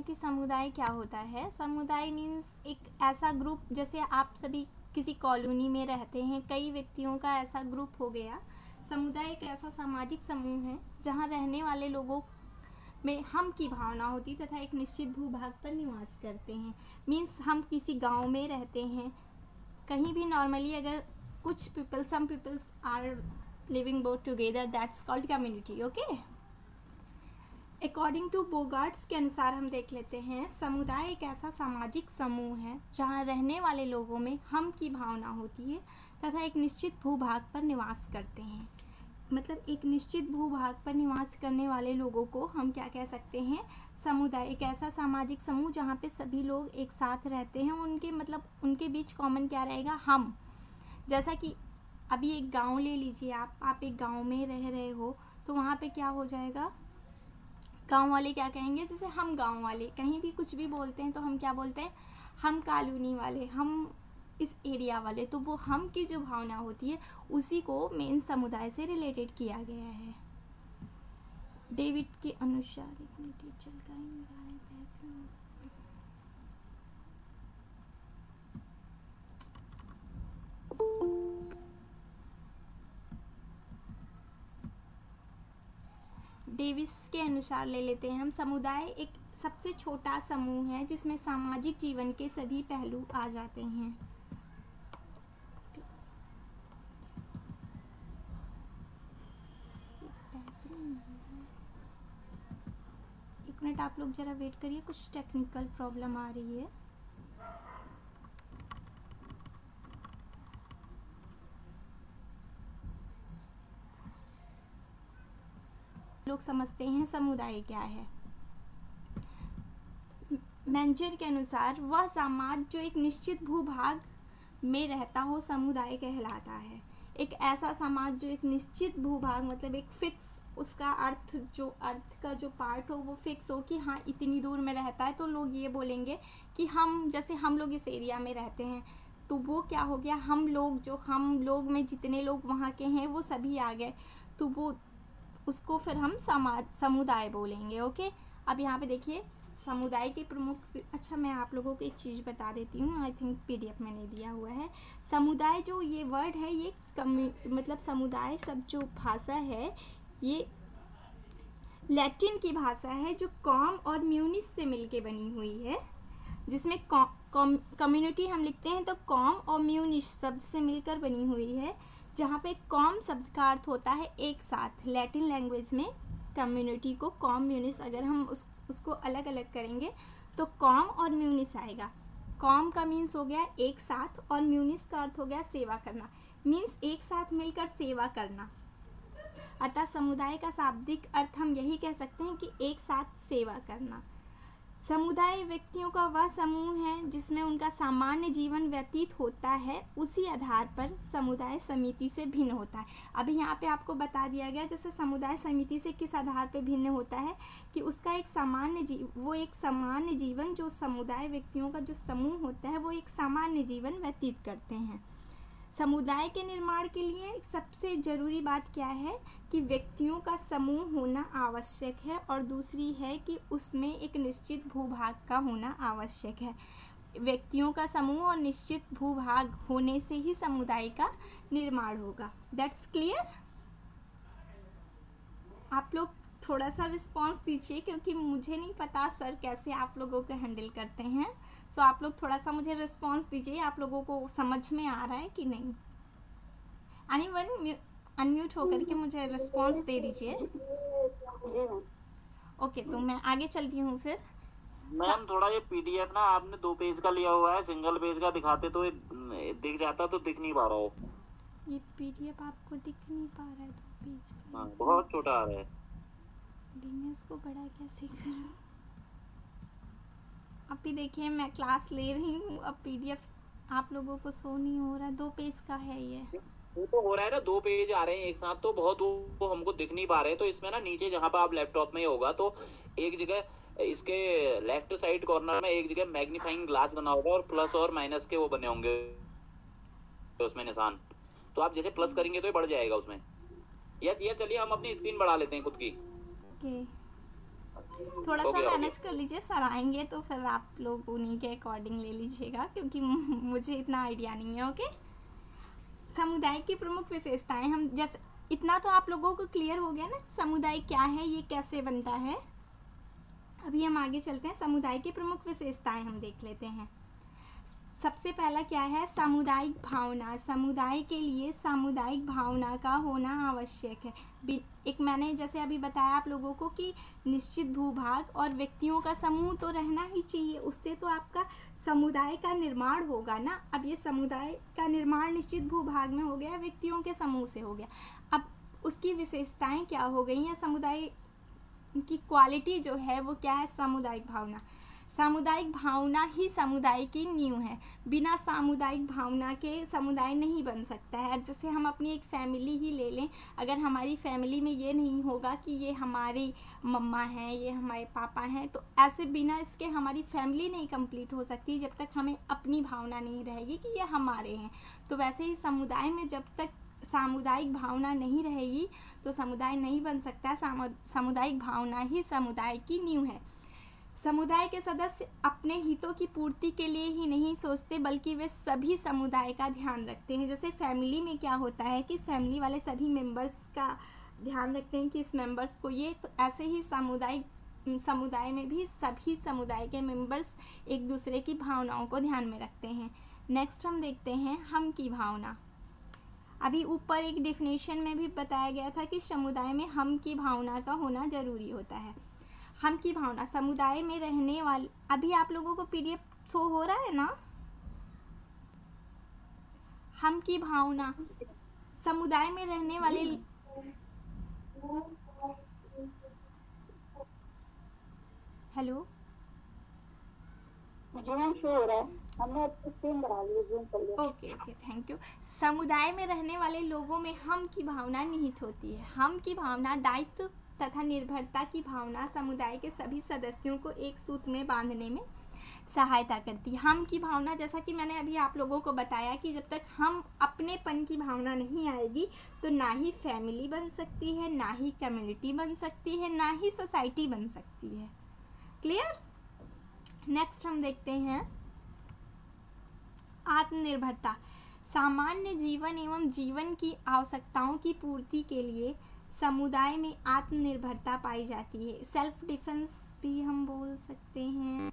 कि समुदाय क्या होता है। समुदाय मीन्स एक ऐसा ग्रुप, जैसे आप सभी किसी कॉलोनी में रहते हैं, कई व्यक्तियों का ऐसा ग्रुप हो गया। समुदाय एक ऐसा सामाजिक समूह है जहाँ रहने वाले लोगों में हम की भावना होती तथा एक निश्चित भूभाग पर निवास करते हैं। मीन्स हम किसी गांव में रहते हैं, कहीं भी नॉर्मली अगर कुछ people, some peoples are living both together, that's called community. Okay, according to Bogardus के अनुसार हम देख लेते हैं, समुदाय एक ऐसा सामाजिक समूह है जहाँ रहने वाले लोगों में हम की भावना होती है तथा एक निश्चित भूभाग पर निवास करते हैं। मतलब एक निश्चित भूभाग पर निवास करने वाले लोगों को हम क्या कह सकते हैं, समुदाय। एक ऐसा सामाजिक समूह जहाँ पे सभी लोग एक साथ रहते हैं, उनके मतलब उनके बीच कॉमन क्या रहेगा, हम। जैसा कि अभी एक गांव ले लीजिए, आप एक गांव में रह रहे हो, तो वहाँ पे क्या हो जाएगा, गांव वाले क्या कहेंगे, जैसे हम गांव वाले कहीं भी कुछ भी बोलते हैं तो हम क्या बोलते हैं, हम कॉलोनी वाले, हम इस एरिया वाले। तो वो हम की जो भावना होती है उसी को मेन समुदाय से रिलेटेड किया गया है। डेविड के अनुसार एक मिनट, ये चल का ही नहीं रहा है बैकग्राउंड। डेविस के अनुसार ले लेते हैं हम, समुदाय एक सबसे छोटा समूह है जिसमें सामाजिक जीवन के सभी पहलू आ जाते हैं। एक मिनट आप लोग जरा वेट करिए, कुछ टेक्निकल प्रॉब्लम आ रही है। लोग समझते हैं समुदाय क्या है। मेंजर के अनुसार वह समाज जो एक निश्चित भूभाग में रहता हो समुदाय कहलाता है। एक ऐसा समाज जो एक निश्चित भूभाग, मतलब एक फिक्स, उसका अर्थ, जो अर्थ का जो पार्ट हो वो फिक्स हो कि हाँ इतनी दूर में रहता है, तो लोग ये बोलेंगे कि हम, जैसे हम लोग इस एरिया में रहते हैं, तो वो क्या हो गया, हम लोग, जो हम लोग में जितने लोग वहाँ के हैं वो सभी आ गए, तो वो उसको फिर हम समुदाय बोलेंगे। ओके, अब यहाँ पे देखिए समुदाय के प्रमुख, अच्छा मैं आप लोगों को एक चीज़ बता देती हूँ, आई थिंक पीडीएफ में नहीं दिया हुआ है। समुदाय जो ये वर्ड है, ये मतलब समुदाय शब्द जो भाषा है ये लैटिन की भाषा है जो कॉम और म्यूनिस से मिलके बनी हुई है, जिसमें कम्युनिटी हम लिखते हैं तो कॉम और म्यूनिस शब्द से मिलकर बनी हुई है, जहाँ पे कॉम शब्द का अर्थ होता है एक साथ। लैटिन लैंग्वेज में कम्युनिटी को कॉम म्यूनिस, अगर हम उसको अलग अलग करेंगे तो कॉम और म्यूनिस आएगा। कॉम का मीन्स हो गया एक साथ और म्यूनिस का अर्थ हो गया सेवा करना, मीन्स एक साथ मिलकर सेवा करना। अतः समुदाय का शाब्दिक अर्थ हम यही कह सकते हैं कि एक साथ सेवा करना। समुदाय व्यक्तियों का वह समूह है जिसमें उनका सामान्य जीवन व्यतीत होता है, उसी आधार पर समुदाय समिति से भिन्न होता है। अभी यहाँ पे आपको बता दिया गया जैसे समुदाय समिति से किस आधार पर भिन्न होता है कि उसका एक सामान्य जीवन, जो समुदाय व्यक्तियों का जो समूह होता है वो एक सामान्य जीवन व्यतीत करते हैं। समुदाय के निर्माण के लिए सबसे ज़रूरी बात क्या है कि व्यक्तियों का समूह होना आवश्यक है, और दूसरी है कि उसमें एक निश्चित भूभाग का होना आवश्यक है। व्यक्तियों का समूह और निश्चित भूभाग होने से ही समुदाय का निर्माण होगा। That's clear. आप लोग थोड़ा सा रिस्पांस दीजिए, क्योंकि मुझे नहीं पता सर कैसे आप लोगों को हैंडल करते हैं। सो आप लोग थोड़ा सा मुझे रिस्पांस दीजिए, आप लोगों को समझ में आ रहा है कि नहीं। एनीवन अनम्यूट होकर के मुझे रिस्पांस दे दीजिए। ओके, तो मैं आगे चलती हूँ फिर। मैम थोड़ा ये पीडीएफ ना आपने 2 पेज का लिया हुआ है, सिंगल पेज का दिखाते तो दिख जाता, तो दिख नहीं पा रहा हो। ये पीडीएफ आपको दिख नहीं पा रहा है 2 पेज का? हाँ, बहुत छोटा आ रहा है। इसको बड़ा कैसे करूँ? अभी देखिए मैं क्लास ले रही हूँ, अब पीडीएफ आप लोगों को शो नहीं हो रहा। 2 पेज का है ये। वो तो हो रहा है ना, 2 पेज आ रहे हैं एक साथ, तो बहुत वो हमको दिख नहीं पा रहे। तो इसमें ना नीचे जहाँ पर आप लैपटॉप में होगा तो एक जगह इसके लेफ्ट साइड कॉर्नर में एक जगह मैग्नीफाइंग ग्लास बना होगा और प्लस और माइनस के वो बने होंगे उसमें निशान। तो आप जैसे प्लस करेंगे तो ये बढ़ जाएगा उसमें। या चलिए हम अपनी स्क्रीन बढ़ा लेते हैं खुद की। ओके थोड़ा सा ओके ओके। मैनेज कर लीजिए, सर आएंगे तो फिर आप लोग उन्हीं के अकॉर्डिंग ले लीजिएगा, क्योंकि मुझे इतना आइडिया नहीं है। ओके, समुदाय की प्रमुख विशेषताएं, हम जैसे इतना तो आप लोगों को क्लियर हो गया ना, समुदाय क्या है, ये कैसे बनता है। अभी हम आगे चलते हैं, समुदाय की प्रमुख विशेषताएं हम देख लेते हैं। सबसे पहला क्या है, सामुदायिक भावना। समुदाय के लिए सामुदायिक भावना का होना आवश्यक है। एक मैंने जैसे अभी बताया आप लोगों को कि निश्चित भूभाग और व्यक्तियों का समूह तो रहना ही चाहिए, उससे तो आपका समुदाय का निर्माण होगा ना। अब ये समुदाय का निर्माण निश्चित भूभाग में हो गया, व्यक्तियों के समूह से हो गया। अब उसकी विशेषताएं क्या हो गई हैं, समुदाय की क्वालिटी जो है वो क्या है, सामुदायिक भावना। सामुदायिक भावना ही समुदाय की नींव है। बिना सामुदायिक भावना के समुदाय नहीं बन सकता है। अब जैसे हम अपनी एक फैमिली ही ले लें, अगर हमारी फैमिली में ये नहीं होगा कि ये हमारी मम्मा हैं, ये हमारे पापा हैं, तो ऐसे बिना इसके हमारी फैमिली नहीं कंप्लीट हो सकती जब तक हमें अपनी भावना नहीं रहेगी कि ये हमारे हैं। तो वैसे ही समुदाय में जब तक सामुदायिक भावना नहीं रहेगी तो समुदाय नहीं बन सकता। सामुदायिक भावना ही समुदाय की नींव है। समुदाय के सदस्य अपने हितों की पूर्ति के लिए ही नहीं सोचते, बल्कि वे सभी समुदाय का ध्यान रखते हैं। जैसे फैमिली में क्या होता है कि फैमिली वाले सभी मेंबर्स का ध्यान रखते हैं कि इस मेंबर्स को ये, तो ऐसे ही समुदाय में भी सभी समुदाय के मेंबर्स एक दूसरे की भावनाओं को ध्यान में रखते हैं। नेक्स्ट हम देखते हैं हम की भावना। अभी ऊपर एक डेफिनेशन में भी बताया गया था कि समुदाय में हम की भावना का होना जरूरी होता है। हम की भावना, समुदाय में रहने वाले, अभी आप लोगों को पीडीएफ शो हो रहा है ना। हम की भावना, समुदाय में रहने वाले, हेलो शो हो रहा है, हमने स्क्रीन बढ़ा ली, जूम कर लिया। Okay okay, thank you. समुदाय में रहने वाले लोगों में हम की भावना निहित होती है। हम की भावना दायित्व तथा निर्भरता की भावना समुदाय के सभी सदस्यों को एक सूत्र में बांधने में सहायता करती है। हम की भावना, जैसा कि मैंने अभी आप लोगों को बताया कि जब तक हम अपनेपन की भावना नहीं आएगी तो ना ही फैमिली बन सकती है, ना ही कम्युनिटी बन सकती है, ना ही सोसाइटी बन सकती है। क्लियर। नेक्स्ट हम देखते हैं आत्मनिर्भरता। सामान्य जीवन एवं जीवन की आवश्यकताओं की पूर्ति के लिए समुदाय में आत्मनिर्भरता पाई जाती है। सेल्फ डिफेंस भी हम बोल सकते हैं।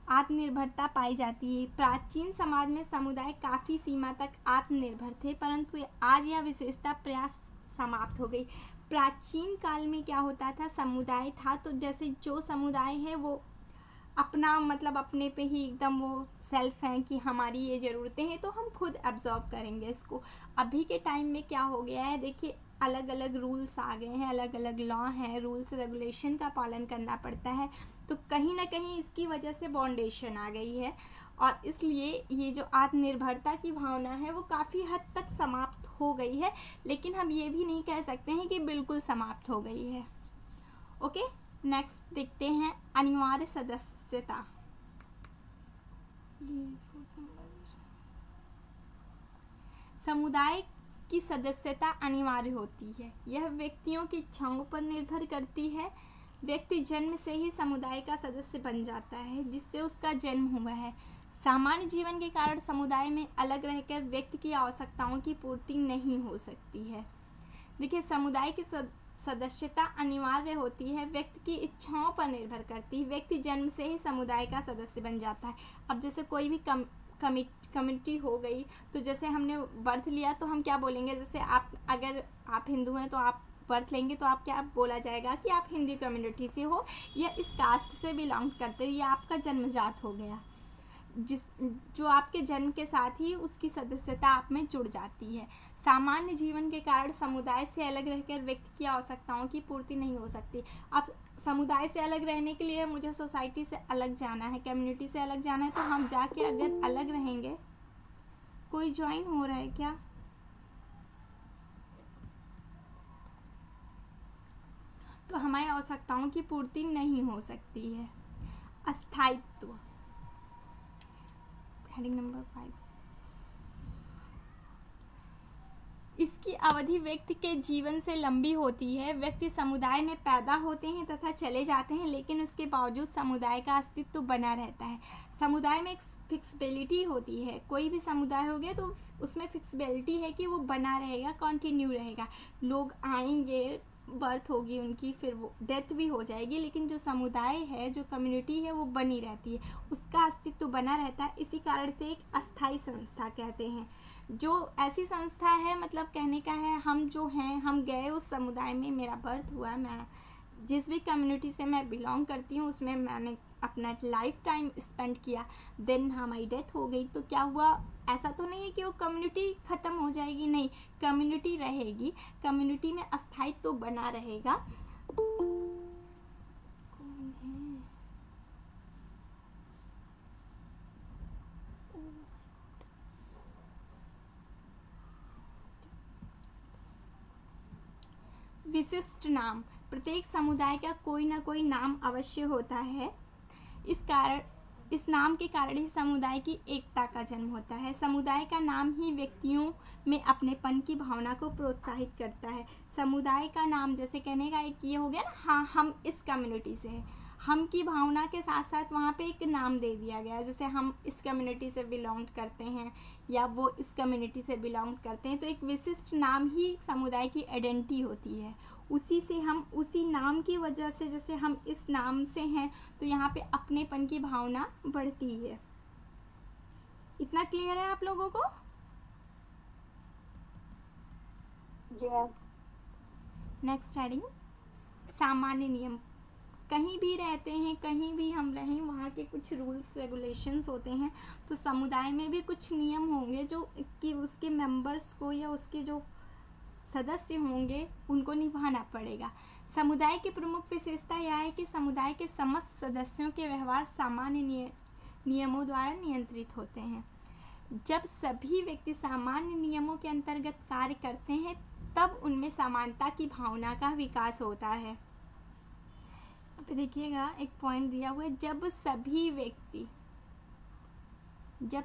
आत्मनिर्भरता पाई जाती है। प्राचीन समाज में समुदाय काफ़ी सीमा तक आत्मनिर्भर थे, परंतु आज यह विशेषता प्रयास समाप्त हो गई। प्राचीन काल में क्या होता था, समुदाय था तो जैसे जो समुदाय है वो अपना मतलब अपने पे ही एकदम वो सेल्फ हैं कि हमारी ये ज़रूरतें हैं तो हम खुद एब्जॉर्व करेंगे इसको। अभी के टाइम में क्या हो गया है, देखिए अलग अलग रूल्स आ गए हैं, अलग अलग लॉ हैं, रूल्स रेगुलेशन का पालन करना पड़ता है, तो कहीं ना कहीं इसकी वजह से बाउंडेशन आ गई है और इसलिए ये जो आत्मनिर्भरता की भावना है वो काफ़ी हद तक समाप्त हो गई है, लेकिन हम ये भी नहीं कह सकते हैं कि बिल्कुल समाप्त हो गई है। ओके, नेक्स्ट देखते हैं अनिवार्य सदस्यता। समुदाय की सदस्यता अनिवार्य होती है। यह व्यक्तियों की इच्छाओं पर निर्भर करती है। व्यक्ति जन्म से ही समुदाय का सदस्य बन जाता है जिससे उसका जन्म हुआ है। सामान्य जीवन के कारण समुदाय में अलग रहकर व्यक्ति की आवश्यकताओं की पूर्ति नहीं हो सकती है। देखिए, समुदाय की सदस्यता अनिवार्य होती है, व्यक्ति की इच्छाओं पर निर्भर करती है। व्यक्ति जन्म से ही समुदाय का सदस्य बन जाता है। अब जैसे कोई भी कम्युनिटी हो गई, तो जैसे हमने बर्थ लिया तो हम क्या बोलेंगे, जैसे अगर आप हिंदू हैं तो आप बर्थ लेंगे तो आप क्या बोला जाएगा कि आप हिंदू कम्युनिटी से हो या इस कास्ट से बिलोंग करते हो, ये आपका जन्मजात हो गया। जो आपके जन्म के साथ ही उसकी सदस्यता आप में जुड़ जाती है। सामान्य जीवन के कारण समुदाय से अलग रहकर व्यक्ति की आवश्यकताओं की पूर्ति नहीं हो सकती। अब समुदाय से अलग रहने के लिए मुझे सोसाइटी से अलग जाना है, कम्युनिटी से अलग जाना है, तो हम जाके अगर अलग रहेंगे, कोई ज्वाइन हो रहा है क्या? तो हमारी आवश्यकताओं की पूर्ति नहीं हो सकती है। अस्थायित्व, हेडिंग नंबर 5। इसकी अवधि व्यक्ति के जीवन से लंबी होती है। व्यक्ति समुदाय में पैदा होते हैं तथा चले जाते हैं, लेकिन उसके बावजूद समुदाय का अस्तित्व बना रहता है। समुदाय में एक फिक्सिबिलिटी होती है। कोई भी समुदाय हो गया तो उसमें फिक्सिबिलिटी है कि वो बना रहेगा, कंटिन्यू रहेगा। लोग आएंगे, बर्थ होगी उनकी, फिर वो डेथ भी हो जाएगी, लेकिन जो समुदाय है, जो कम्युनिटी है, वो बनी रहती है, उसका अस्तित्व बना रहता है। इसी कारण से एक अस्थाई संस्था कहते हैं। जो ऐसी संस्था है, मतलब कहने का है, हम जो हैं, हम गए उस समुदाय में, मेरा बर्थ हुआ, मैं जिस भी कम्युनिटी से मैं बिलोंग करती हूँ उसमें मैंने अपना लाइफ टाइम स्पेंड किया, देन हमारी डेथ हो गई, तो क्या हुआ? ऐसा तो नहीं है कि वो कम्युनिटी ख़त्म हो जाएगी, नहीं, कम्युनिटी रहेगी, कम्युनिटी में अस्थायित्व तो बना रहेगा। कौन है? विशिष्ट नाम। प्रत्येक समुदाय का कोई ना कोई नाम अवश्य होता है। इस नाम के कारण ही समुदाय की एकता का जन्म होता है। समुदाय का नाम ही व्यक्तियों में अपनेपन की भावना को प्रोत्साहित करता है। समुदाय का नाम, जैसे कहने का एक ये हो गया ना, हाँ हम इस कम्युनिटी से हैं, हम की भावना के साथ साथ वहाँ पे एक नाम दे दिया गया है। जैसे हम इस कम्युनिटी से बिलोंग करते हैं या वो इस कम्युनिटी से बिलोंग करते हैं, तो एक विशिष्ट नाम ही समुदाय की आइडेंटिटी होती है। उसी से हम, उसी नाम की वजह से, जैसे हम इस नाम से हैं तो यहाँ पे अपनेपन की भावना बढ़ती है। इतना क्लियर है आप लोगों को? नेक्स्ट हेडिंग, सामान्य नियम। कहीं भी रहते हैं, कहीं भी हम रहें, वहाँ के कुछ रूल्स रेगुलेशंस होते हैं। तो समुदाय में भी कुछ नियम होंगे जो कि उसके मेंबर्स को या उसके जो सदस्य होंगे उनको निभाना पड़ेगा। समुदाय की प्रमुख विशेषता यह है कि समुदाय के समस्त सदस्यों के व्यवहार सामान्य नियमों द्वारा नियंत्रित होते हैं। जब सभी व्यक्ति सामान्य नियमों के अंतर्गत कार्य करते हैं तब उनमें समानता की भावना का विकास होता है। यहाँ पे देखिएगा एक पॉइंट दिया हुआ है, जब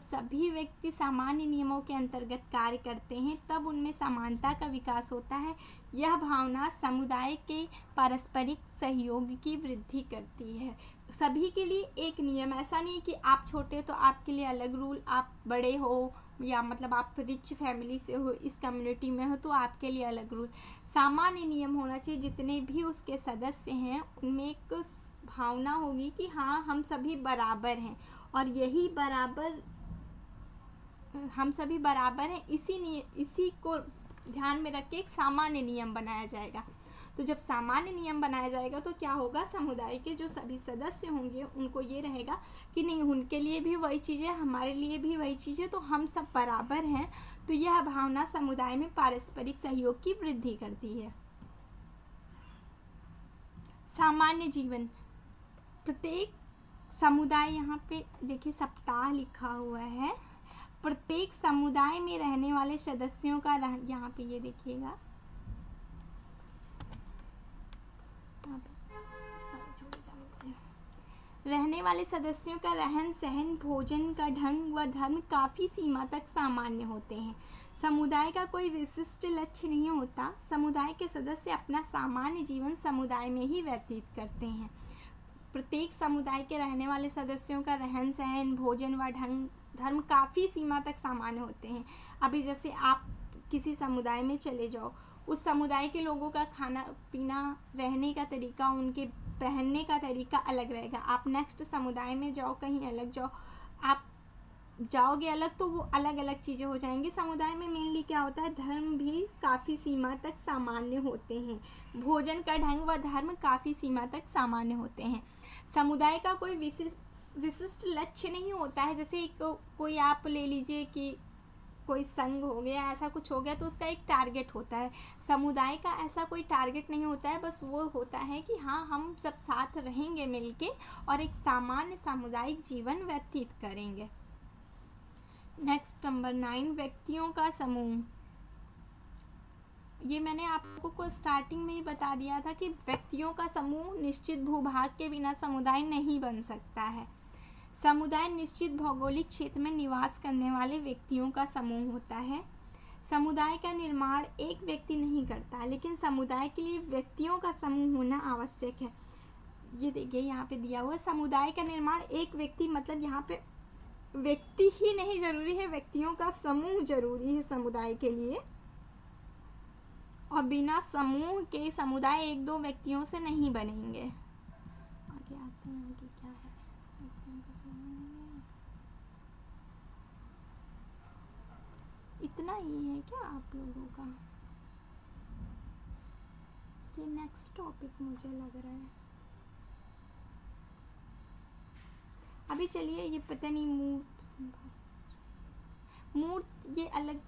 सभी व्यक्ति सामान्य नियमों के अंतर्गत कार्य करते हैं तब उनमें समानता का विकास होता है। यह भावना समुदाय के पारस्परिक सहयोग की वृद्धि करती है। सभी के लिए एक नियम, ऐसा नहीं कि आप छोटे तो आपके लिए अलग रूल, आप बड़े हो या मतलब आप रिच फैमिली से हो, इस कम्युनिटी में हो तो आपके लिए अलग रूल। सामान्य नियम होना चाहिए, जितने भी उसके सदस्य हैं उनमें एक भावना होगी कि हाँ हम सभी बराबर हैं, और यही बराबर, हम सभी बराबर हैं, इसी को ध्यान में रख के एक सामान्य नियम बनाया जाएगा। तो जब सामान्य नियम बनाया जाएगा तो क्या होगा, समुदाय के जो सभी सदस्य होंगे उनको ये रहेगा कि नहीं, उनके लिए भी वही चीज़ें, हमारे लिए भी वही चीज़ें, तो हम सब बराबर हैं। तो यह भावना समुदाय में पारस्परिक सहयोग की वृद्धि करती है। सामान्य जीवन। प्रत्येक समुदाय, यहाँ पे देखिए सप्ताह लिखा हुआ है, प्रत्येक समुदाय में रहने वाले सदस्यों का यहाँ पे ये देखिएगा, रहने वाले सदस्यों का रहन सहन, भोजन का ढंग व धर्म काफ़ी सीमा तक सामान्य होते हैं। समुदाय का कोई विशिष्ट लक्ष्य नहीं होता। समुदाय के सदस्य अपना सामान्य जीवन समुदाय में ही व्यतीत करते हैं। प्रत्येक समुदाय के रहने वाले सदस्यों का रहन सहन, भोजन व ढंग, धर्म काफ़ी सीमा तक सामान्य होते हैं। अभी जैसे आप किसी समुदाय में चले जाओ, उस समुदाय के लोगों का खाना पीना, रहने का तरीका, उनके पहनने का तरीका अलग रहेगा। आप नेक्स्ट समुदाय में जाओ, कहीं अलग जाओ, आप जाओगे अलग तो वो अलग अलग चीज़ें हो जाएंगी। समुदाय में मेनली क्या होता है, धर्म भी काफ़ी सीमा तक सामान्य होते हैं, भोजन का ढंग व धर्म काफ़ी सीमा तक सामान्य होते हैं। समुदाय का कोई विशिष्ट लक्ष्य नहीं होता है। जैसे कोई आप ले लीजिए कि कोई संघ हो गया, ऐसा कुछ हो गया, तो उसका एक टारगेट होता है। समुदाय का ऐसा कोई टारगेट नहीं होता है, बस वो होता है कि हाँ हम सब साथ रहेंगे मिलके और एक सामान्य सामुदायिक जीवन व्यतीत करेंगे। नेक्स्ट नंबर 9, व्यक्तियों का समूह। ये मैंने आपको को स्टार्टिंग में ही बता दिया था कि व्यक्तियों का समूह निश्चित भूभाग के बिना समुदाय नहीं बन सकता है। समुदाय निश्चित भौगोलिक क्षेत्र में निवास करने वाले व्यक्तियों का समूह होता है। समुदाय का निर्माण एक व्यक्ति नहीं करता, लेकिन समुदाय के लिए व्यक्तियों का समूह होना आवश्यक है। ये देखिए यहाँ पे दिया हुआ समुदाय का निर्माण एक व्यक्ति, मतलब यहाँ पे व्यक्ति ही नहीं जरूरी है, व्यक्तियों का समूह जरूरी है समुदाय के लिए। और बिना समूह के समुदाय एक दो व्यक्तियों से नहीं बनेंगे। आगे आते हैं, आगे क्या है, व्यक्तियों का समूह इतना ही है क्या आप लोगों का? ये नेक्स्ट टॉपिक मुझे लग रहा है। अभी चलिए, ये पता नहीं मूर्त ये अलग,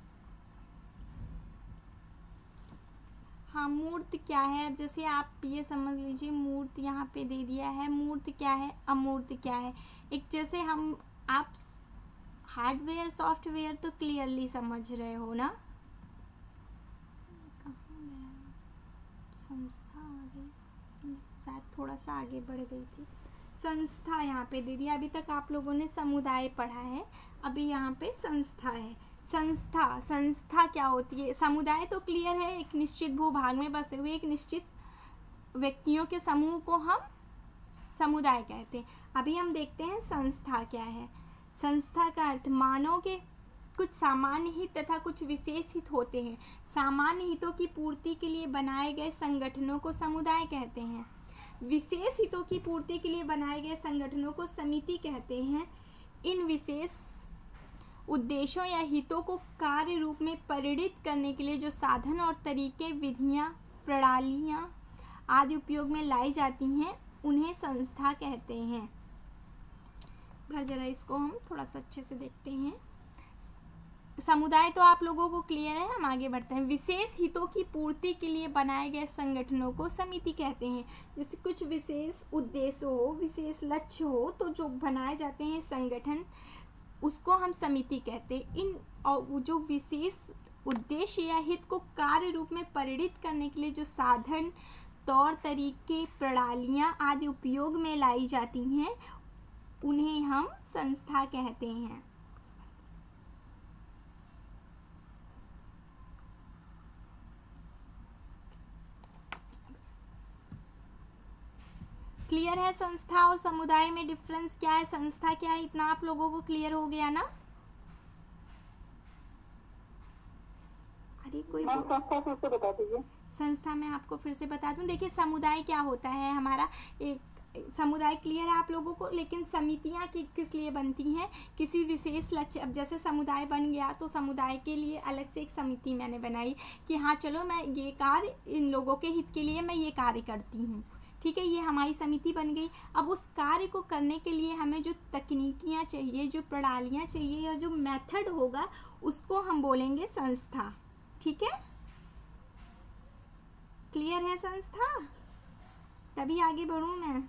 हाँ मूर्त क्या है। अब जैसे आप ये समझ लीजिए, मूर्त यहाँ पे दे दिया है, मूर्त क्या है, अमूर्त क्या है। एक जैसे हम आप हार्डवेयर सॉफ्टवेयर तो क्लियरली समझ रहे हो ना। कहाँ गया संस्था, आगे शायद थोड़ा सा आगे बढ़ गई थी। संस्था यहाँ पे दे दिया। अभी तक आप लोगों ने समुदाय पढ़ा है, अभी यहाँ पे संस्था है। संस्था क्या होती है? समुदाय तो क्लियर है, एक निश्चित भूभाग में बसे हुए एक निश्चित व्यक्तियों के समूह को हम समुदाय कहते हैं। अभी हम देखते हैं संस्था क्या है। संस्था का अर्थ मानव के कुछ सामान्य हित तथा कुछ विशेष हित होते हैं। सामान्य हितों की पूर्ति के लिए बनाए गए संगठनों को समुदाय कहते हैं। विशेष हितों की पूर्ति के लिए बनाए गए संगठनों को समिति कहते हैं। इन विशेष उद्देश्यों या हितों को कार्य रूप में परिणित करने के लिए जो साधन और तरीके, विधियां, प्रणालियां आदि उपयोग में लाई जाती हैं, उन्हें संस्था कहते हैं। जरा इसको हम थोड़ा सा अच्छे से देखते हैं। समुदाय तो आप लोगों को क्लियर है, हम आगे बढ़ते हैं। विशेष हितों की पूर्ति के लिए बनाए गए संगठनों को समिति कहते हैं। जैसे कुछ विशेष उद्देश्य हो, विशेष लक्ष्य हो, तो जो बनाए जाते हैं संगठन, उसको हम समिति कहते हैं। इन और जो विशेष उद्देश्य या हित को कार्य रूप में परिणित करने के लिए जो साधन, तौर तरीके, प्रणालियाँ आदि उपयोग में लाई जाती हैं, उन्हें हम संस्था कहते हैं। क्लियर है संस्था और समुदाय में डिफरेंस क्या है, संस्था क्या है, इतना आप लोगों को क्लियर हो गया ना? अरे कोई संस्था फिर से बता दीजिए। संस्था मैं आपको फिर से बता दूं। देखिए समुदाय क्या होता है, हमारा एक समुदाय क्लियर है आप लोगों को, लेकिन समितियां किस लिए बनती हैं? किसी विशेष लक्ष्य। अब जैसे समुदाय बन गया तो समुदाय के लिए अलग से एक समिति मैंने बनाई कि हाँ चलो मैं ये कार्य, इन लोगों के हित के लिए मैं ये कार्य करती हूँ, ठीक है, ये हमारी समिति बन गई। अब उस कार्य को करने के लिए हमें जो तकनीकियाँ चाहिए, जो प्रणालियाँ चाहिए या जो मेथड होगा, उसको हम बोलेंगे संस्था। ठीक है, क्लियर है संस्था? तभी आगे बढ़ूँ मैं।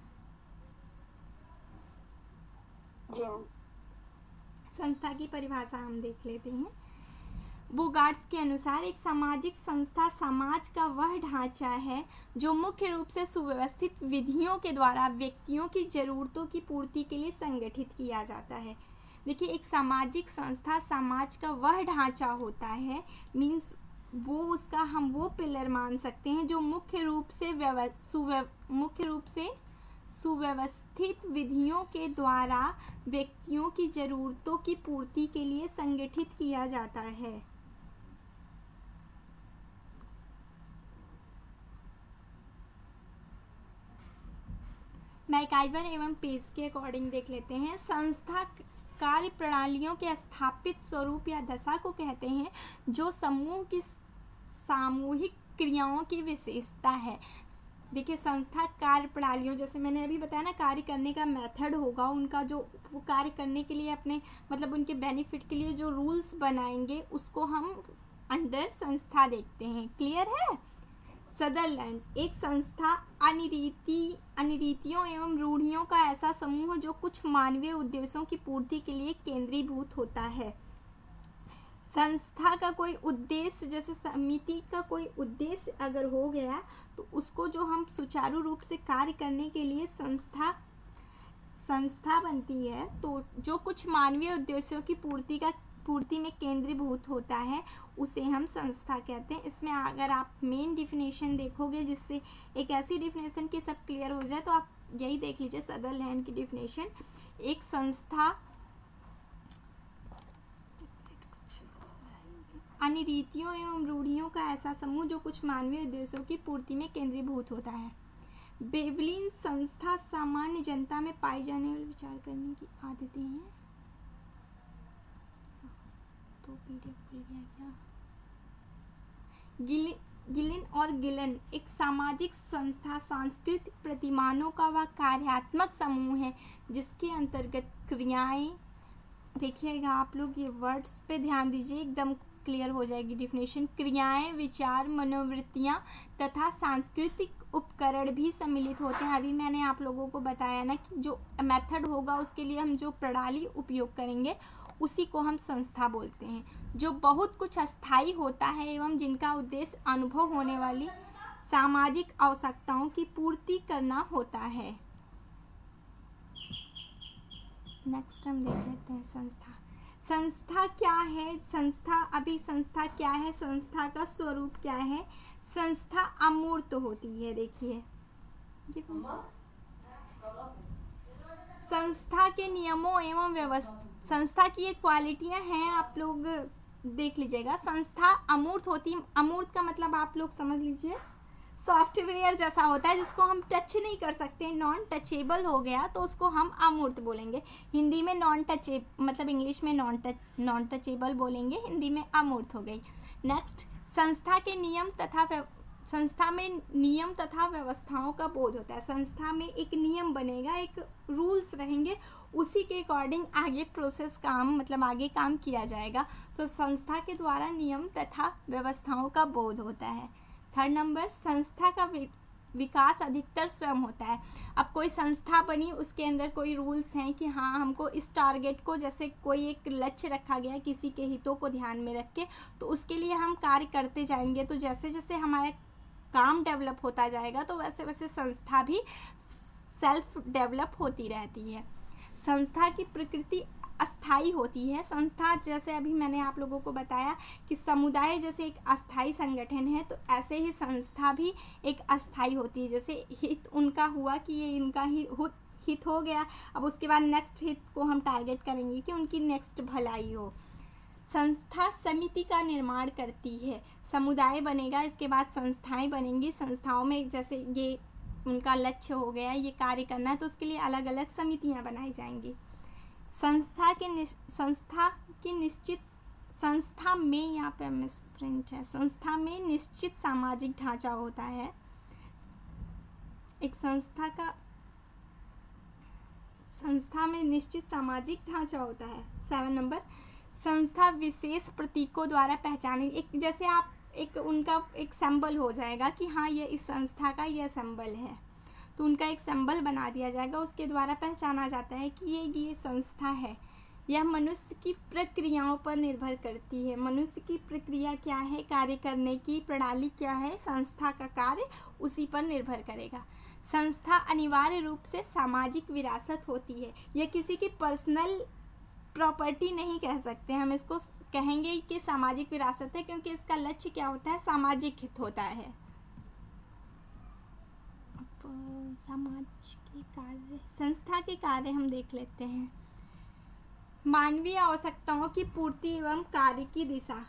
संस्था की परिभाषा हम देख लेते हैं। बोगार्ट्स के अनुसार एक सामाजिक संस्था समाज का वह ढांचा है जो मुख्य रूप से सुव्यवस्थित विधियों के द्वारा व्यक्तियों की जरूरतों की पूर्ति के लिए संगठित किया जाता है। देखिए एक सामाजिक संस्था समाज का वह ढांचा होता है, मीन्स वो उसका हम वो पिलर मान सकते हैं जो मुख्य रूप से सुव्यवस्थित विधियों के द्वारा व्यक्तियों की जरूरतों की पूर्ति के लिए संगठित किया जाता है। मैकाइवर एवं पेज के अकॉर्डिंग देख लेते हैं। संस्था कार्य प्रणालियों के स्थापित स्वरूप या दशा को कहते हैं जो समूह की सामूहिक क्रियाओं की विशेषता है। देखिए संस्था कार्य प्रणालियों, जैसे मैंने अभी बताया ना, कार्य करने का मेथड होगा उनका, जो वो कार्य करने के लिए अपने मतलब उनके बेनिफिट के लिए जो रूल्स बनाएंगे उसको हम अंडर संस्था देखते हैं। क्लियर है? सदरलैंड एक संस्था अनिरीतियों एवं रूढ़ियों का ऐसा समूह जो कुछ मानवीय उद्देश्यों की पूर्ति के लिए केंद्रीभूत होता है। संस्था का कोई उद्देश्य, जैसे समिति का कोई उद्देश्य अगर हो गया तो उसको जो हम सुचारू रूप से कार्य करने के लिए संस्था बनती है, तो जो कुछ मानवीय उद्देश्यों की पूर्ति में केंद्रीभूत होता है उसे हम संस्था कहते हैं। इसमें अगर आप मेन डिफिनेशन देखोगे, जिससे एक ऐसी डिफिनेशन की सब क्लियर हो जाए, तो आप यही देख लीजिए सदरलैंड की डिफिनेशन। एक संस्था अन्य रीतियों एवं रूढ़ियों का ऐसा समूह जो कुछ मानवीय उद्देश्यों की पूर्ति में केंद्रीभूत होता है। बेवलिन संस्था सामान्य जनता में पाई जाने वाले विचार करने की आदतें हैं। तो पीडीएफ खुल गया क्या? गिलिन और गिलन एक सामाजिक संस्था सांस्कृतिक प्रतिमानों का वह कार्यात्मक समूह है जिसके अंतर्गत क्रियाएं, देखिएगा आप लोग ये वर्ड्स पे ध्यान दीजिए, एकदम क्लियर हो जाएगी डिफिनेशन। क्रियाएं, विचार, मनोवृत्तियां तथा सांस्कृतिक उपकरण भी सम्मिलित होते हैं। अभी मैंने आप लोगों को बताया ना कि जो मेथड होगा उसके लिए हम जो प्रणाली उपयोग करेंगे उसी को हम संस्था बोलते हैं, जो बहुत कुछ अस्थायी होता है एवं जिनका उद्देश्य अनुभव होने वाली सामाजिक आवश्यकताओं की पूर्ति करना होता है। नेक्स्ट हम देख लेते हैं संस्था। संस्था क्या है? संस्था क्या है? संस्था का स्वरूप क्या है? संस्था अमूर्त होती है। देखिए संस्था के नियमों एवं व्यवस्था, संस्था की ये क्वालिटियां हैं, आप लोग देख लीजिएगा। संस्था अमूर्त होती, अमूर्त का मतलब आप लोग समझ लीजिए सॉफ्टवेयर जैसा होता है जिसको हम टच नहीं कर सकते, नॉन टचेबल हो गया तो उसको हम अमूर्त बोलेंगे। हिंदी में नॉन टचेबल, मतलब इंग्लिश में नॉन टचेबल बोलेंगे, हिंदी में अमूर्त हो गई। नेक्स्ट, संस्था के नियम तथा संस्था में नियम तथा व्यवस्थाओं का बोध होता है। संस्था में एक नियम बनेगा, एक रूल्स रहेंगे, उसी के अकॉर्डिंग आगे प्रोसेस काम, मतलब आगे काम किया जाएगा। तो संस्था के द्वारा नियम तथा व्यवस्थाओं का बोध होता है। थर्ड नंबर, संस्था का विकास अधिकतर स्वयं होता है। अब कोई संस्था बनी, उसके अंदर कोई रूल्स हैं कि हाँ हमको इस टारगेट को, जैसे कोई एक लक्ष्य रखा गया है किसी के हितों को ध्यान में रख के, तो उसके लिए हम कार्य करते जाएंगे। तो जैसे जैसे हमारा काम डेवलप होता जाएगा तो वैसे वैसे संस्था भी सेल्फ डेवलप होती रहती है। संस्था की प्रकृति अस्थाई होती है। संस्था, जैसे अभी मैंने आप लोगों को बताया कि समुदाय जैसे एक अस्थाई संगठन है, तो ऐसे ही संस्था भी एक अस्थाई होती है। जैसे हित उनका हुआ कि ये इनका ही हित हो गया, अब उसके बाद नेक्स्ट हित को हम टारगेट करेंगे कि उनकी नेक्स्ट भलाई हो। संस्था समिति का निर्माण करती है, समुदाय बनेगा, इसके बाद संस्थाएं बनेंगी। संस्थाओं में जैसे ये उनका लक्ष्य हो गया, ये कार्य करना है, तो उसके लिए अलग अलग समितियां बनाई जाएंगी। संस्था में, यहाँ पे मिसप्रिंट है, संस्था में निश्चित सामाजिक ढांचा होता है। एक संस्था में निश्चित सामाजिक ढांचा होता है। 7 नंबर, संस्था विशेष प्रतीकों द्वारा पहचाने, एक जैसे आप एक उनका एक सिंबल हो जाएगा कि हाँ ये इस संस्था का यह सिंबल है, तो उनका एक सिंबल बना दिया जाएगा, उसके द्वारा पहचाना जाता है कि ये संस्था है। यह मनुष्य की प्रक्रियाओं पर निर्भर करती है। मनुष्य की प्रक्रिया क्या है, कार्य करने की प्रणाली क्या है, संस्था का कार्य उसी पर निर्भर करेगा। संस्था अनिवार्य रूप से सामाजिक विरासत होती है। यह किसी की पर्सनल प्रॉपर्टी नहीं कह सकते, हम इसको कहेंगे कि सामाजिक विरासत है, क्योंकि इसका लक्ष्य क्या होता है, सामाजिक हित होता है। अब समाज के कार्य, संस्था के कार्य हम देख लेते हैं। मानवीय आवश्यकताओं की पूर्ति एवं कार्य की दिशा।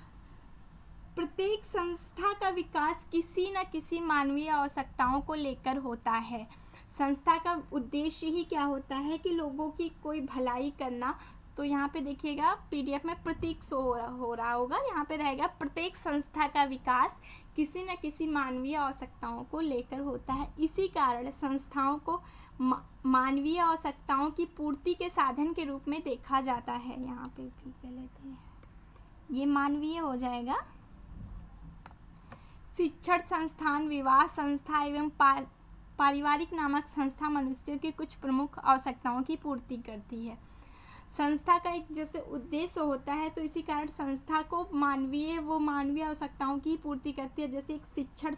प्रत्येक संस्था का विकास किसी न किसी मानवीय आवश्यकताओं को लेकर होता है। संस्था का उद्देश्य ही क्या होता है कि लोगों की कोई भलाई करना। तो यहाँ पे देखिएगा पीडीएफ में प्रतीक शो हो रहा होगा, यहाँ पे रहेगा प्रत्येक संस्था का विकास किसी न किसी मानवीय आवश्यकताओं को लेकर होता है। इसी कारण संस्थाओं को मानवीय आवश्यकताओं की पूर्ति के साधन के रूप में देखा जाता है। यहाँ पे भी गलत है, ये मानवीय हो जाएगा। शिक्षण संस्थान, विवाह संस्था एवं पारिवारिक नामक संस्था मनुष्यों की कुछ प्रमुख आवश्यकताओं की पूर्ति करती है। संस्था का एक जैसे उद्देश्य होता है, तो इसी कारण संस्था को मानवीय आवश्यकताओं की पूर्ति करती है। जैसे एक शिक्षण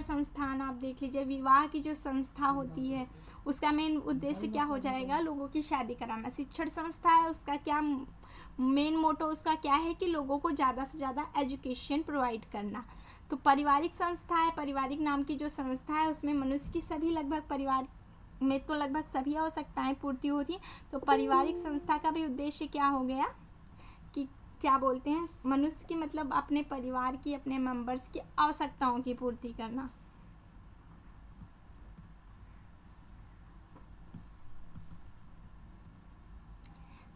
संस्थान आप देख लीजिए, विवाह की जो संस्था होती है उसका मेन उद्देश्य क्या हो जाएगा, लोगों की शादी कराना। शिक्षण संस्था है, उसका क्या मेन मोटो उसका क्या है कि लोगों को ज़्यादा से ज़्यादा एजुकेशन प्रोवाइड करना। तो पारिवारिक संस्था है, पारिवारिक नाम की जो संस्था है उसमें मनुष्य की सभी लगभग परिवार में तो लगभग सभी आवश्यकताएं पूर्ति होती हैं। तो पारिवारिक संस्था का भी उद्देश्य क्या हो गया कि क्या बोलते हैं, मनुष्य की मतलब अपने परिवार की, अपने मेंबर्स की आवश्यकताओं की पूर्ति करना।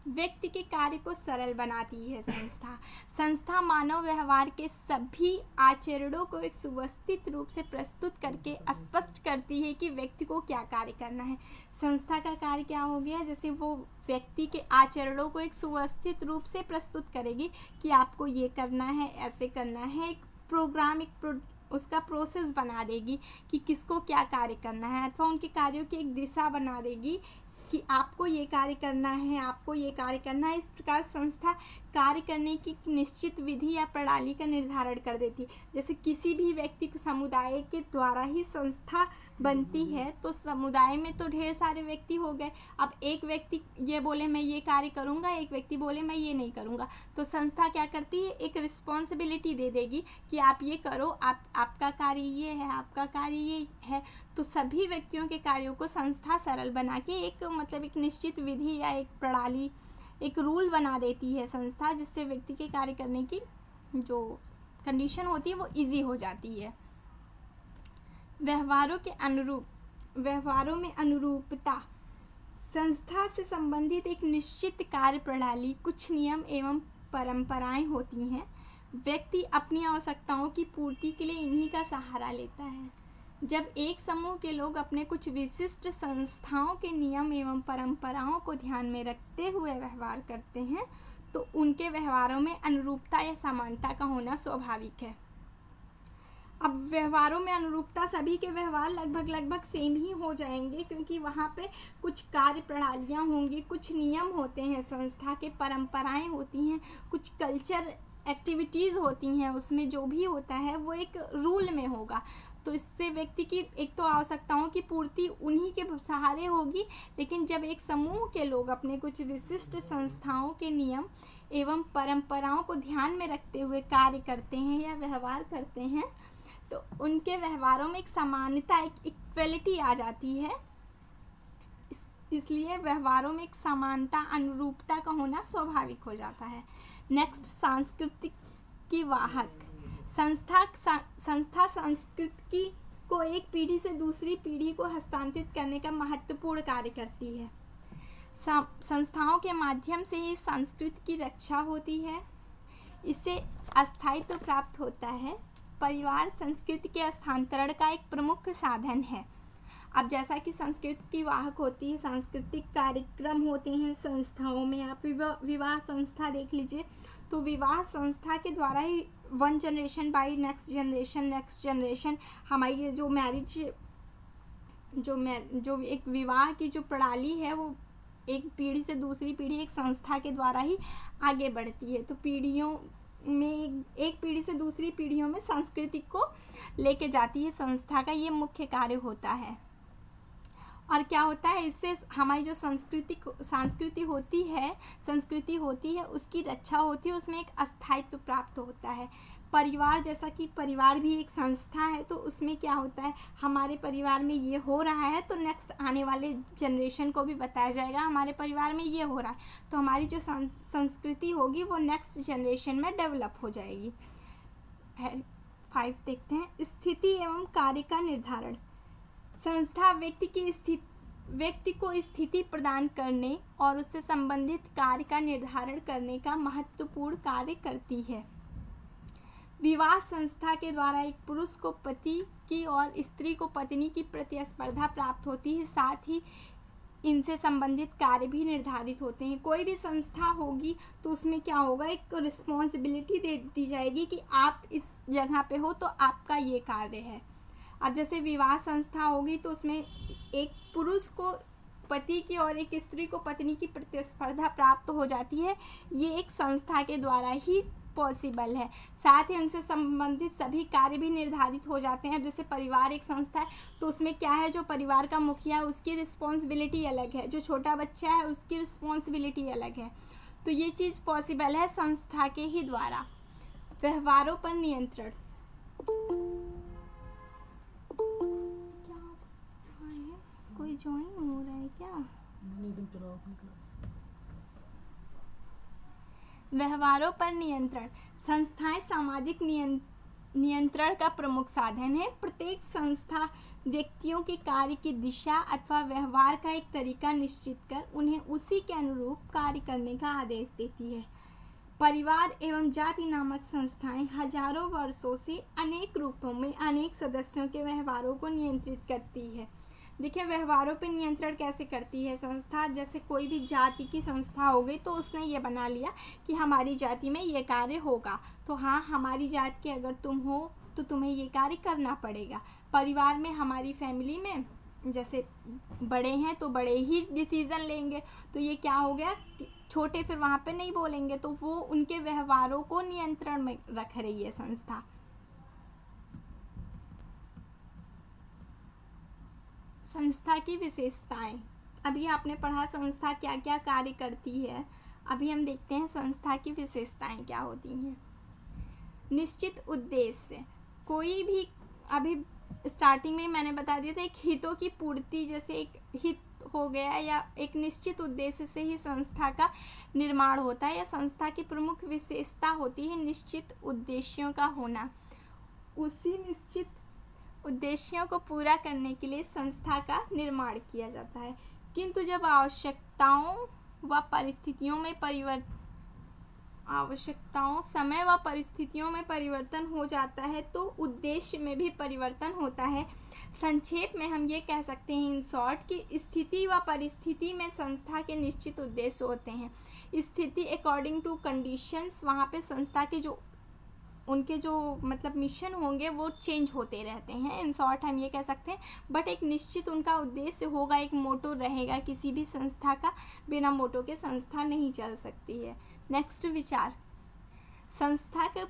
व्यक्ति के कार्य को सरल बनाती है संस्था मानव व्यवहार के सभी आचरणों को एक सुव्यवस्थित रूप से प्रस्तुत करके स्पष्ट करती है कि व्यक्ति को क्या कार्य करना है। संस्था का कार्य क्या हो गया, जैसे वो व्यक्ति के आचरणों को एक सुव्यवस्थित रूप से प्रस्तुत करेगी कि आपको ये करना है, ऐसे करना है। एक प्रोग्राम, उसका प्रोसेस बना देगी कि किसको क्या कार्य करना है, अथवा उनके कार्यों की एक दिशा बना देगी कि आपको ये कार्य करना है, आपको ये कार्य करना है। इस प्रकार संस्था कार्य करने की निश्चित विधि या प्रणाली का निर्धारण कर देती है। जैसे किसी भी व्यक्ति को समुदाय के द्वारा ही संस्था बनती है, तो समुदाय में तो ढेर सारे व्यक्ति हो गए। अब एक व्यक्ति ये बोले मैं ये कार्य करूँगा, एक व्यक्ति बोले मैं ये नहीं करूँगा, तो संस्था क्या करती है, एक रिस्पॉन्सिबिलिटी दे देगी कि आप ये करो, आपका कार्य ये है, आपका कार्य ये है। तो सभी व्यक्तियों के कार्यों को संस्था सरल बना के एक मतलब एक निश्चित विधि या एक प्रणाली, एक रूल बना देती है संस्था, जिससे व्यक्ति के कार्य करने की जो कंडीशन होती है वो इजी हो जाती है। व्यवहारों में अनुरूपता संस्था से संबंधित एक निश्चित कार्य प्रणाली, कुछ नियम एवं परंपराएं होती हैं। व्यक्ति अपनी आवश्यकताओं की पूर्ति के लिए इन्हीं का सहारा लेता है। जब एक समूह के लोग अपने कुछ विशिष्ट संस्थाओं के नियम एवं परंपराओं को ध्यान में रखते हुए व्यवहार करते हैं, तो उनके व्यवहारों में अनुरूपता या समानता का होना स्वाभाविक है। अब व्यवहारों में अनुरूपता, सभी के व्यवहार लगभग सेम ही हो जाएंगे, क्योंकि वहाँ पे कुछ कार्य प्रणालियाँ होंगी, कुछ नियम होते हैं, संस्था के परंपराएं होती हैं, कुछ कल्चर एक्टिविटीज़ होती हैं, उसमें जो भी होता है वो एक रूल में होगा। तो इससे व्यक्ति की एक तो आवश्यकताओं की पूर्ति उन्हीं के सहारे होगी। लेकिन जब एक समूह के लोग अपने कुछ विशिष्ट संस्थाओं के नियम एवं परंपराओं को ध्यान में रखते हुए कार्य करते हैं या व्यवहार करते हैं, तो उनके व्यवहारों में एक समानता, एक इक्वलिटी आ जाती है। इसलिए व्यवहारों में एक समानता, अनुरूपता का होना स्वाभाविक हो जाता है। नेक्स्ट, सांस्कृतिक की वाहक। संस्था संस्कृति को एक पीढ़ी से दूसरी पीढ़ी को हस्तांतरित करने का महत्वपूर्ण कार्य करती है। संस्थाओं के माध्यम से ही संस्कृति की रक्षा होती है, इससे अस्थायित्व प्राप्त होता है। परिवार संस्कृति के हस्तांतरण का एक प्रमुख साधन है। अब जैसा कि संस्कृति की वाहक होती है, सांस्कृतिक कार्यक्रम होते हैं संस्थाओं में। आप विवाह संस्था देख लीजिए, तो विवाह संस्था के द्वारा ही one generation by next generation हमारी ये जो मैरिज जो एक विवाह की जो प्रणाली है वो एक पीढ़ी से दूसरी पीढ़ी एक संस्था के द्वारा ही आगे बढ़ती है। तो पीढ़ियों में एक पीढ़ी से दूसरी पीढ़ियों में संस्कृति को लेके जाती है, संस्था का ये मुख्य कार्य होता है। और क्या होता है, इससे हमारी जो संस्कृति होती है उसकी रक्षा होती है, उसमें एक अस्थायित्व प्राप्त होता है। परिवार, जैसा कि परिवार भी एक संस्था है, तो उसमें क्या होता है, हमारे परिवार में ये हो रहा है तो नेक्स्ट आने वाले जनरेशन को भी बताया जाएगा हमारे परिवार में ये हो रहा है, तो हमारी जो संस्कृति होगी वो नेक्स्ट जनरेशन में डेवलप हो जाएगी। 5 देखते हैं, स्थिति एवं कार्य का निर्धारण। संस्था व्यक्ति को स्थिति प्रदान करने और उससे संबंधित कार्य का निर्धारण करने का महत्वपूर्ण कार्य करती है। विवाह संस्था के द्वारा एक पुरुष को पति की और स्त्री को पत्नी की प्रतिस्पर्धा प्राप्त होती है, साथ ही इनसे संबंधित कार्य भी निर्धारित होते हैं। कोई भी संस्था होगी तो उसमें क्या होगा, एक रिस्पॉन्सिबिलिटी दे दी जाएगी कि आप इस जगह पे हो तो आपका ये कार्य है। अब जैसे विवाह संस्था होगी तो उसमें एक पुरुष को पति की और एक स्त्री को पत्नी की प्रतिस्पर्धा प्राप्त हो जाती है, ये एक संस्था के द्वारा ही पॉसिबल है। साथ ही उनसे संबंधित सभी कार्य भी निर्धारित हो जाते हैं। जैसे परिवार एक संस्था है तो उसमें क्या है, जो परिवार का मुखिया है उसकी रिस्पॉन्सिबिलिटी अलग है, जो छोटा बच्चा है उसकी रिस्पॉन्सिबिलिटी अलग है। तो ये चीज़ पॉसिबल है संस्था के ही द्वारा। व्यवहारों पर नियंत्रण, क्या है, कोई ज्वाइन हो रहा है क्या? व्यवहारों पर नियंत्रण, संस्थाएं सामाजिक नियंत्रण का प्रमुख साधन है। प्रत्येक संस्था व्यक्तियों के कार्य की दिशा अथवा व्यवहार का एक तरीका निश्चित कर उन्हें उसी के अनुरूप कार्य करने का आदेश देती है। परिवार एवं जाति नामक संस्थाएं हजारों वर्षों से अनेक रूपों में अनेक सदस्यों के व्यवहारों को नियंत्रित करती है। देखिए व्यवहारों पर नियंत्रण कैसे करती है संस्था। जैसे कोई भी जाति की संस्था हो गई तो उसने ये बना लिया कि हमारी जाति में ये कार्य होगा, तो हाँ हमारी जात के अगर तुम हो तो तुम्हें ये कार्य करना पड़ेगा। परिवार में हमारी फैमिली में जैसे बड़े हैं तो बड़े ही डिसीज़न लेंगे, तो ये क्या हो गया, छोटे फिर वहाँ पे नहीं बोलेंगे, तो वो उनके व्यवहारों को नियंत्रण में रख रही है संस्था। संस्था की विशेषताएं, अभी आपने पढ़ा संस्था क्या क्या कार्य करती है, अभी हम देखते हैं संस्था की विशेषताएं क्या होती हैं। निश्चित उद्देश्य, कोई भी, अभी स्टार्टिंग में मैंने बता दिया था, एक हितों की पूर्ति, जैसे एक हित हो गया या एक निश्चित उद्देश्य से ही संस्था का निर्माण होता है, या संस्था की प्रमुख विशेषता होती है निश्चित उद्देश्यों का होना। उसी निश्चित उद्देश्यों को पूरा करने के लिए संस्था का निर्माण किया जाता है। किंतु जब आवश्यकताओं समय व परिस्थितियों में परिवर्तन हो जाता है तो उद्देश्य में भी परिवर्तन होता है। संक्षेप में हम ये कह सकते हैं इन शॉर्ट कि स्थिति व परिस्थिति में संस्था के निश्चित उद्देश्य होते हैं। स्थिति अकॉर्डिंग टू कंडीशंस, वहाँ पे संस्था के जो उनके जो मतलब मिशन होंगे वो चेंज होते रहते हैं, इन शॉर्ट हम ये कह सकते हैं। बट एक निश्चित उनका उद्देश्य होगा, एक मोटो रहेगा किसी भी संस्था का, बिना मोटो के संस्था नहीं चल सकती है। नेक्स्ट विचार, संस्था का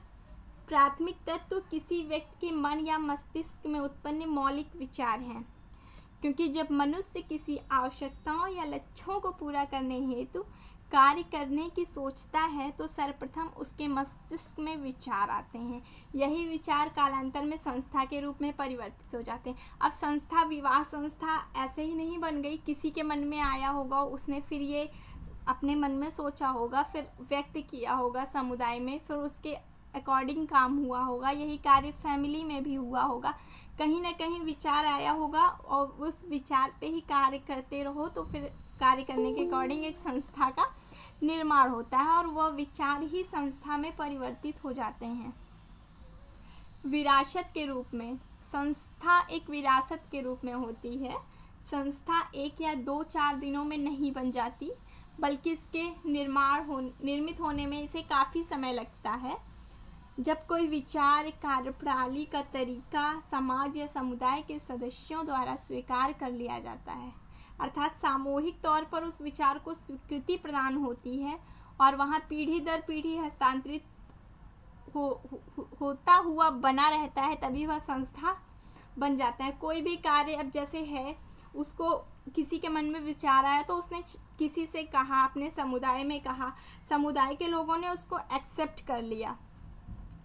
प्राथमिक तत्व किसी व्यक्ति के मन या मस्तिष्क में उत्पन्न मौलिक विचार हैं, क्योंकि जब मनुष्य किसी आवश्यकताओं या लक्ष्यों को पूरा करने हेतु कार्य करने की सोचता है तो सर्वप्रथम उसके मस्तिष्क में विचार आते हैं। यही विचार कालांतर में संस्था के रूप में परिवर्तित हो जाते हैं। अब संस्था, विवाह संस्था ऐसे ही नहीं बन गई, किसी के मन में आया होगा, उसने फिर ये अपने मन में सोचा होगा, फिर व्यक्त किया होगा समुदाय में, फिर उसके अकॉर्डिंग काम हुआ होगा। यही कार्य फैमिली में भी हुआ होगा, कहीं ना कहीं विचार आया होगा और उस विचार पे ही कार्य करते रहो तो फिर कार्य करने के अकॉर्डिंग एक संस्था का निर्माण होता है और वह विचार ही संस्था में परिवर्तित हो जाते हैं। विरासत के रूप में, संस्था एक विरासत के रूप में होती है। संस्था 1 या 2-4 दिनों में नहीं बन जाती, बल्कि इसके निर्मित होने में इसे काफ़ी समय लगता है। जब कोई विचार, कार्यप्रणाली का तरीका समाज या समुदाय के सदस्यों द्वारा स्वीकार कर लिया जाता है, अर्थात सामूहिक तौर पर उस विचार को स्वीकृति प्रदान होती है और वहाँ पीढ़ी दर पीढ़ी हस्तांतरित होता हुआ बना रहता है, तभी वह संस्था बन जाता है। कोई भी कार्य अब जैसे है, उसको किसी के मन में विचार आया तो उसने किसी से कहा, अपने समुदाय में कहा, समुदाय के लोगों ने उसको एक्सेप्ट कर लिया,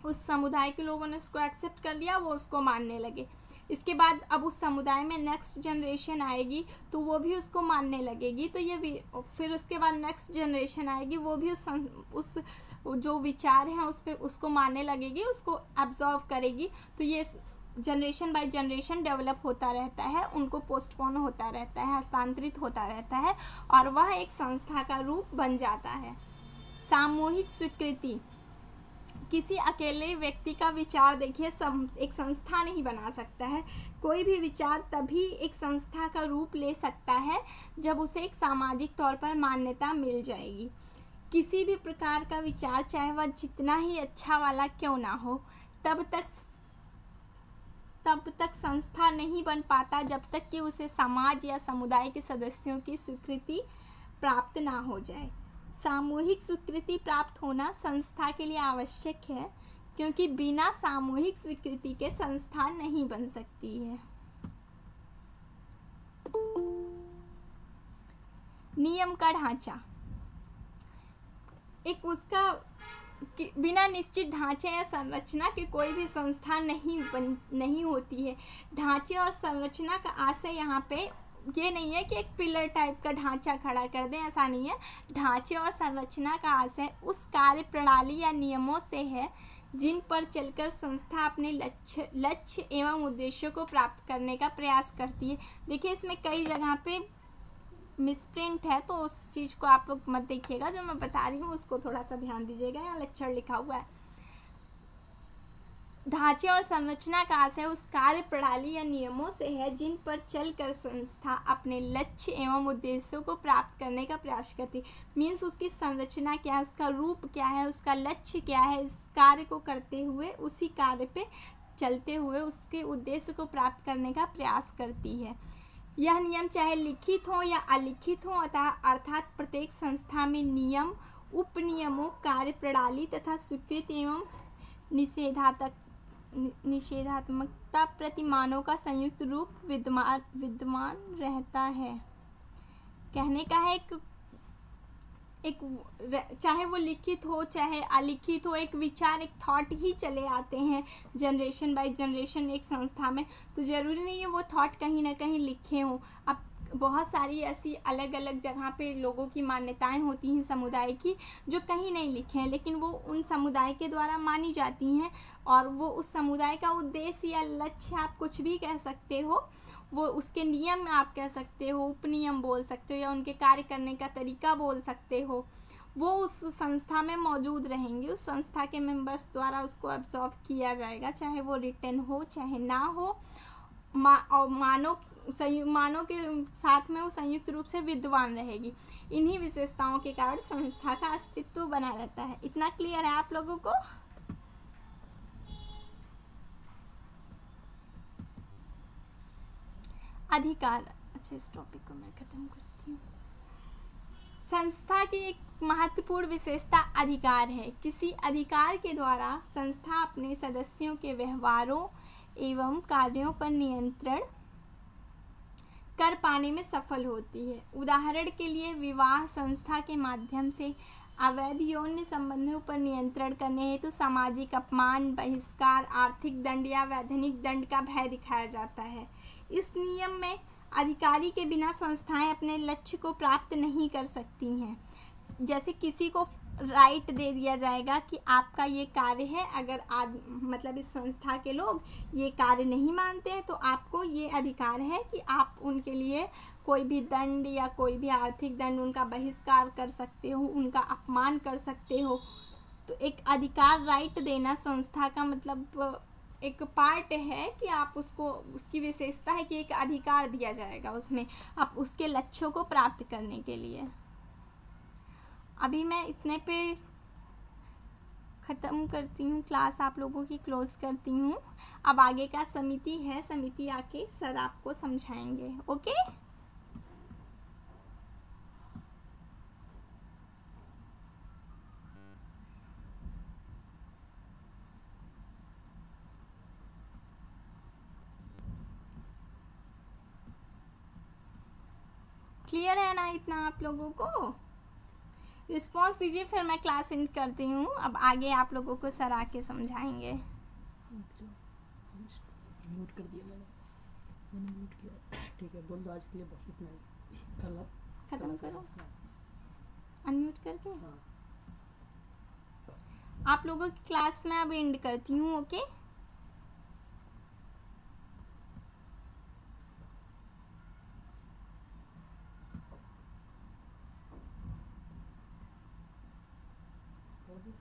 उस समुदाय के लोगों ने उसको एक्सेप्ट कर लिया, वो उसको मानने लगे। इसके बाद अब उस समुदाय में नेक्स्ट जनरेशन आएगी तो वो भी उसको मानने लगेगी, तो ये फिर उसके बाद नेक्स्ट जनरेशन आएगी, वो भी उस जो विचार हैं उस पर उसको मानने लगेगी, उसको एब्जॉर्व करेगी। तो ये जनरेशन बाय जनरेशन डेवलप होता रहता है, उनको पोस्टपोन होता रहता है, हस्तांतरित होता रहता है और वह एक संस्था का रूप बन जाता है। सामूहिक स्वीकृति, किसी अकेले व्यक्ति का विचार देखिए एक संस्था नहीं बना सकता है। कोई भी विचार तभी एक संस्था का रूप ले सकता है जब उसे एक सामाजिक तौर पर मान्यता मिल जाएगी। किसी भी प्रकार का विचार, चाहे वह जितना ही अच्छा वाला क्यों ना हो, तब तब तक संस्था नहीं बन पाता जब तक कि उसे समाज या समुदाय के सदस्यों की स्वीकृति प्राप्त ना हो जाए। सामूहिक स्वीकृति प्राप्त होना संस्था के लिए आवश्यक है, क्योंकि बिना सामूहिक स्वीकृति के संस्था नहीं बन सकती है। नियम का ढांचा, एक उसका बिना निश्चित ढांचे या संरचना के कोई भी संस्था नहीं होती है। ढांचे और संरचना का आशय यहाँ पे ये नहीं है कि एक पिलर टाइप का ढांचा खड़ा कर दें, ऐसा नहीं है। ढांचे और संरचना का आशय उस कार्य प्रणाली या नियमों से है जिन पर चलकर संस्था अपने लक्ष्य एवं उद्देश्यों को प्राप्त करने का प्रयास करती है। देखिए इसमें कई जगह पे मिसप्रिंट है, तो उस चीज़ को आप लोग मत देखिएगा, जो मैं बता रही हूँ उसको थोड़ा सा ध्यान दीजिएगा। यहाँ लक्षण लिखा हुआ है। ढांचे और संरचना का आशय उस कार्य प्रणाली या नियमों से है जिन पर चलकर संस्था अपने लक्ष्य एवं उद्देश्यों को प्राप्त करने का प्रयास करती है। मीन्स उसकी संरचना क्या है, उसका रूप क्या है, उसका लक्ष्य क्या है, इस कार्य को करते हुए उसी कार्य पे चलते हुए उसके उद्देश्य को प्राप्त करने का प्रयास करती है। यह नियम चाहे लिखित हो या अलिखित हो, अर्थात प्रत्येक संस्था में नियम, उपनियमों, कार्य प्रणाली तथा स्वीकृति एवं निषेधात्मकता प्रतिमानों का संयुक्त रूप विद्यमान रहता है। कहने का है एक चाहे वो लिखित हो चाहे अलिखित हो, एक विचार, एक थॉट ही चले आते हैं जनरेशन बाय जनरेशन एक संस्था में, तो ज़रूरी नहीं है वो थॉट कहीं ना कहीं लिखे हों। अब बहुत सारी ऐसी अलग अलग जगह पे लोगों की मान्यताएं होती हैं समुदाय की, जो कहीं नहीं लिखे हैं, लेकिन वो उन समुदाय के द्वारा मानी जाती हैं, और वो उस समुदाय का उद्देश्य या लक्ष्य आप कुछ भी कह सकते हो, वो उसके नियम आप कह सकते हो, उपनियम बोल सकते हो, या उनके कार्य करने का तरीका बोल सकते हो, वो उस संस्था में मौजूद रहेंगे। उस संस्था के मेंबर्स द्वारा उसको एब्जॉर्व किया जाएगा, चाहे वो रिटन हो चाहे ना हो। और मानव के साथ में वो संयुक्त रूप से विद्यमान रहेगी। इन्हीं विशेषताओं के कारण संस्था का अस्तित्व बना रहता है। इतना क्लियर है आप लोगों को? अधिकार, अच्छा इस टॉपिक को मैं खत्म करती हूँ। संस्था की एक महत्वपूर्ण विशेषता अधिकार है। किसी अधिकार के द्वारा संस्था अपने सदस्यों के व्यवहारों एवं कार्यों पर नियंत्रण कर पाने में सफल होती है। उदाहरण के लिए विवाह संस्था के माध्यम से अवैध यौन संबंधों पर नियंत्रण करने हेतु सामाजिक अपमान, बहिष्कार, आर्थिक दंड या वैधानिक दंड का भय दिखाया जाता है। इस नियम में अधिकारी के बिना संस्थाएं अपने लक्ष्य को प्राप्त नहीं कर सकती हैं। जैसे किसी को राइट दे दिया जाएगा कि आपका ये कार्य है, अगर मतलब इस संस्था के लोग ये कार्य नहीं मानते हैं तो आपको ये अधिकार है कि आप उनके लिए कोई भी दंड या कोई भी आर्थिक दंड, उनका बहिष्कार कर सकते हो, उनका अपमान कर सकते हो। तो एक अधिकार, राइट देना संस्था का मतलब एक पार्ट है कि आप उसको, उसकी विशेषता है कि एक अधिकार दिया जाएगा उसमें आप उसके लक्ष्यों को प्राप्त करने के लिए। अभी मैं इतने पे ख़त्म करती हूँ, क्लास आप लोगों की क्लोज करती हूँ। अब आगे का समिति है, समिति आके सर आपको समझाएंगे। ओके, क्लियर है ना इतना आप लोगों को? रिस्पॉन्स दीजिए, फिर मैं क्लास एंड करती हूँ। अब आगे आप लोगों को सर आके समझाएंगे। म्यूट कर दिया मैंने म्यूट किया। ठीक है, बोल दो आज के लिए बस इतना ही। कल खत्म करो अनम्यूट करके। हाँ। आप लोगों की क्लास में अब एंड करती हूँ। ओके, और भी?